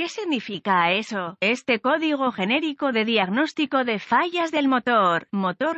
¿Qué significa eso? Este código genérico de diagnóstico de fallas del motor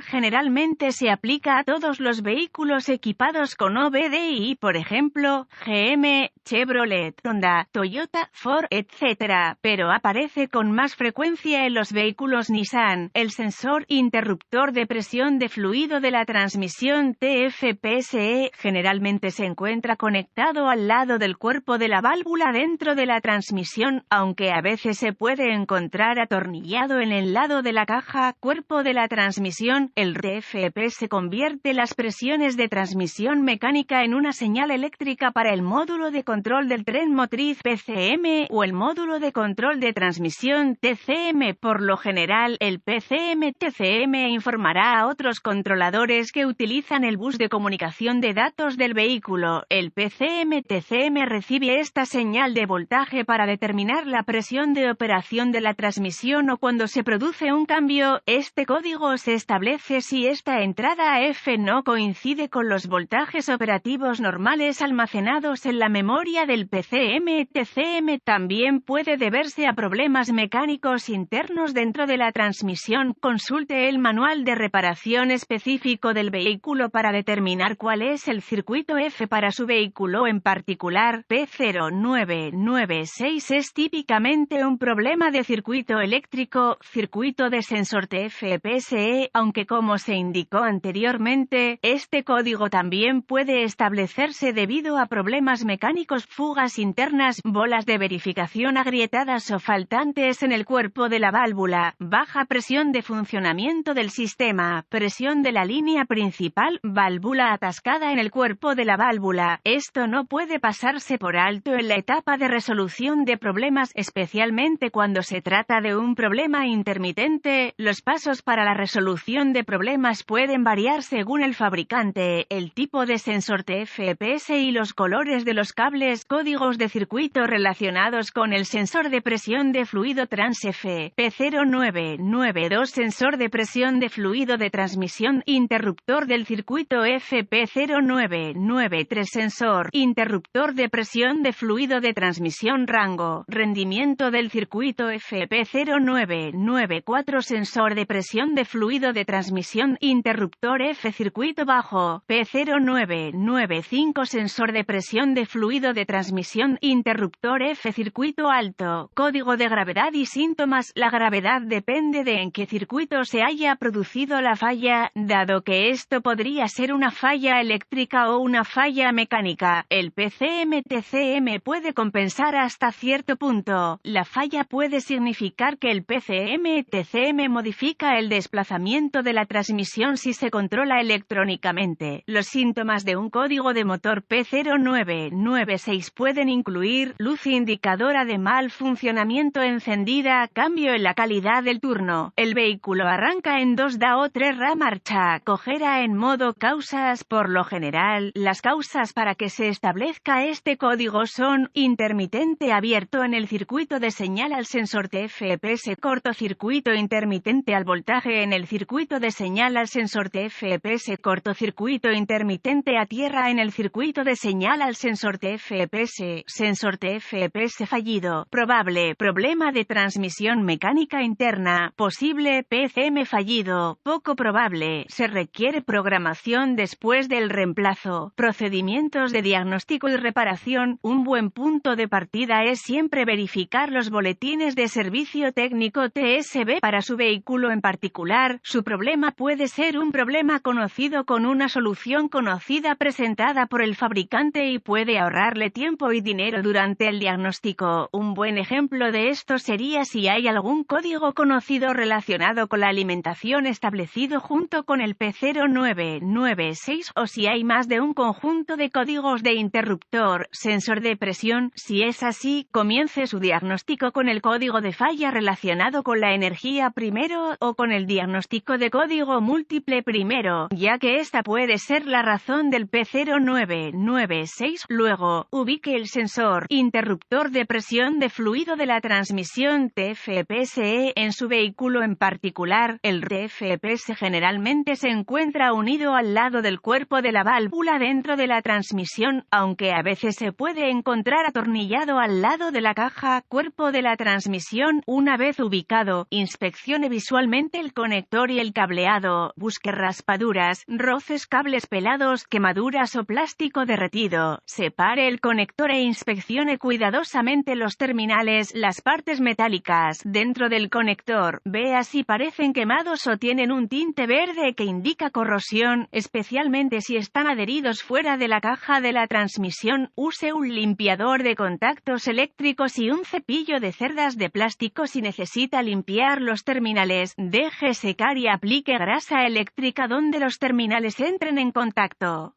generalmente se aplica a todos los vehículos equipados con OBDI, por ejemplo, GM, Chevrolet, Honda, Toyota, Ford, etc. Pero aparece con más frecuencia en los vehículos Nissan. El sensor interruptor de presión de fluido de la transmisión TFPSE generalmente se encuentra conectado al lado del cuerpo de la válvula dentro de la transmisión, aunque a veces se puede encontrar atornillado en el lado de la caja cuerpo de la transmisión. El TFP convierte las presiones de transmisión mecánica en una señal eléctrica para el módulo de control del tren motriz PCM o el módulo de control de transmisión TCM. Por lo general, el PCM-TCM informará a otros controladores que utilizan el bus de comunicación de datos del vehículo. El PCM-TCM recibe esta señal de voltaje para determinar la presión de operación de la transmisión o cuando se produce un cambio. Este código se establece si esta entrada F no coincide con los voltajes operativos normales almacenados en la memoria del PCM-TCM. También puede deberse a problemas mecánicos internos dentro de la transmisión. Consulte el manual de reparación específico del vehículo para determinar cuál es el circuito F para su vehículo en particular. P0996 es típicamente un problema de circuito eléctrico, circuito de sensor TFPSE, aunque como se indicó anteriormente, este código también puede establecerse debido a problemas mecánicos, fugas internas, bolas de verificación agrietadas o faltantes en el cuerpo de la válvula, baja presión de funcionamiento del sistema, presión de la línea principal, válvula atascada en el cuerpo de la válvula. Esto no puede pasarse por alto en la etapa de resolución de problemas, especialmente cuando se trata de un problema intermitente. Los pasos para la resolución de problemas pueden variar según el fabricante, el tipo de sensor TFPS y los colores de los cables. Códigos de circuito relacionados con el sensor de presión de fluido TransF. P0992 sensor de presión de fluido de transmisión, interruptor del circuito FP0993 sensor, interruptor de presión de fluido de transmisión rango, rendimiento del circuito FP0994 sensor de presión de fluido de transmisión, interruptor F circuito bajo, P0995 sensor de presión de fluido de transmisión, interruptor F circuito alto, código de gravedad y síntomas. La gravedad depende de en qué circuito se haya producido la falla, dado que esto podría ser una falla eléctrica o una falla mecánica. El PCM-TCM puede compensar hasta cierto punto. La falla puede significar que el PCM-TCM modifica el desplazamiento de la transmisión si se controla electrónicamente. Los síntomas de un código de motor P0996 pueden incluir luz indicadora de mal funcionamiento encendida, cambio en la calidad del turno, el vehículo arranca en 2 o 3 marcha, cojera en modo causas. Por lo general, las causas para que se establezca este código son intermitente abierto en el circuito de señal al sensor TFPS, cortocircuito intermitente al voltaje en el circuito de señal al sensor TFPS, cortocircuito intermitente a tierra en el circuito de señal al sensor TFPS, sensor TFPS fallido, probable, problema de transmisión mecánica interna, posible PCM fallido, poco probable, se requiere programación después del reemplazo. Procedimientos de diagnóstico y reparación. Un buen punto de partida es siempre verificar los boletines de servicio técnico TSB para su vehículo en particular. Su problema puede ser un problema conocido con una solución conocida presentada por el fabricante y puede ahorrarle tiempo y dinero durante el diagnóstico. Un buen ejemplo de esto sería si hay algún código conocido relacionado con la alimentación establecido junto con el P0996 o si hay más de un conjunto de códigos de interruptor, sensor de presión. Si es así, comience su diagnóstico con el código de falla relacionado con la energía primero o con el diagnóstico de código múltiple primero, ya que esta puede ser la razón del P0996. Luego, ubique el sensor interruptor de presión de fluido de la transmisión TFPSE en su vehículo en particular. El TFPS generalmente se encuentra unido al lado del cuerpo de la válvula dentro de la transmisión, aunque a veces se puede encontrar atornillado al lado de la caja baja, cuerpo de la transmisión. Una vez ubicado, inspeccione visualmente el conector y el cableado, busque raspaduras, roces, cables pelados, quemaduras o plástico derretido. Separe el conector e inspeccione cuidadosamente los terminales, las partes metálicas dentro del conector. Vea si parecen quemados o tienen un tinte verde que indica corrosión, especialmente si están adheridos fuera de la caja de la transmisión. Use un limpiador de contactos eléctricos y un cepillo de cerdas de plástico si necesita limpiar los terminales. Deje secar y aplique grasa eléctrica donde los terminales entren en contacto.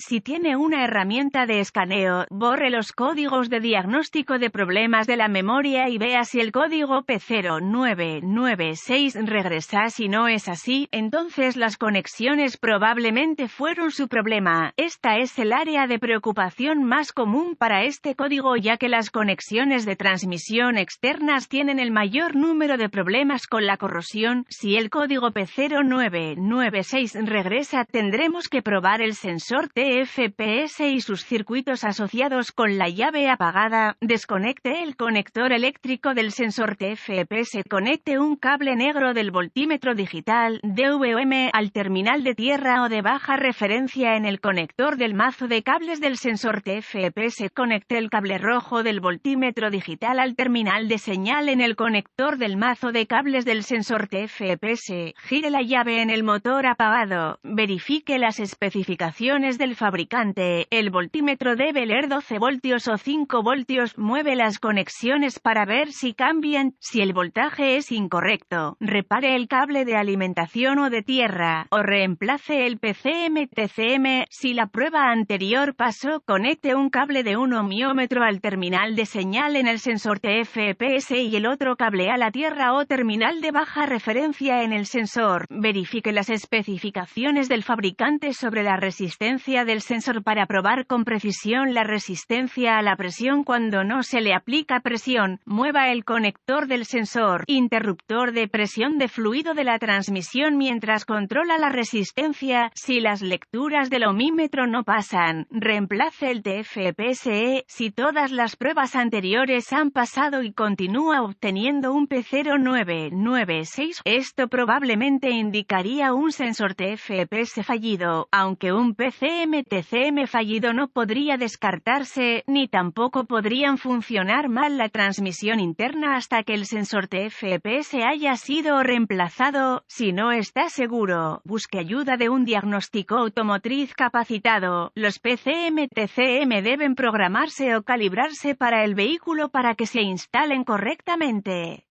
Si tiene una herramienta de escaneo, borre los códigos de diagnóstico de problemas de la memoria y vea si el código P0996 regresa. Si no es así, entonces las conexiones probablemente fueron su problema. Esta es el área de preocupación más común para este código, ya que las conexiones de transmisión externas tienen el mayor número de problemas con la corrosión. Si el código P0996 regresa, tendremos que probar el sensor TFPS y sus circuitos asociados con la llave apagada. Desconecte el conector eléctrico del sensor TFPS. Conecte un cable negro del voltímetro digital DVOM al terminal de tierra o de baja referencia en el conector del mazo de cables del sensor TFPS. Conecte el cable rojo del voltímetro digital al terminal de señal en el conector del mazo de cables del sensor TFPS. Gire la llave en el motor apagado. Verifique las especificaciones del fabricante. El voltímetro debe leer 12 voltios o 5 voltios. Mueve las conexiones para ver si cambian. Si el voltaje es incorrecto, repare el cable de alimentación o de tierra, o reemplace el PCM-TCM. Si la prueba anterior pasó, conecte un cable de 1 ohmiómetro al terminal de señal en el sensor TFPS y el otro cable a la tierra o terminal de baja referencia en el sensor. Verifique las especificaciones del fabricante sobre la resistencia del sensor para probar con precisión la resistencia a la presión cuando no se le aplica presión. Mueva el conector del sensor interruptor de presión de fluido de la transmisión mientras controla la resistencia. Si las lecturas del ohmímetro no pasan, reemplace el TFPSE. Si todas las pruebas anteriores han pasado y continúa obteniendo un P0996, esto probablemente indicaría un sensor TFPS fallido, aunque un PCM-TCM fallido no podría descartarse, ni tampoco podrían funcionar mal la transmisión interna hasta que el sensor TFPS haya sido reemplazado. Si no está seguro, busque ayuda de un diagnóstico automotriz capacitado. Los PCM-TCM deben programarse o calibrarse para el vehículo para que se instalen correctamente.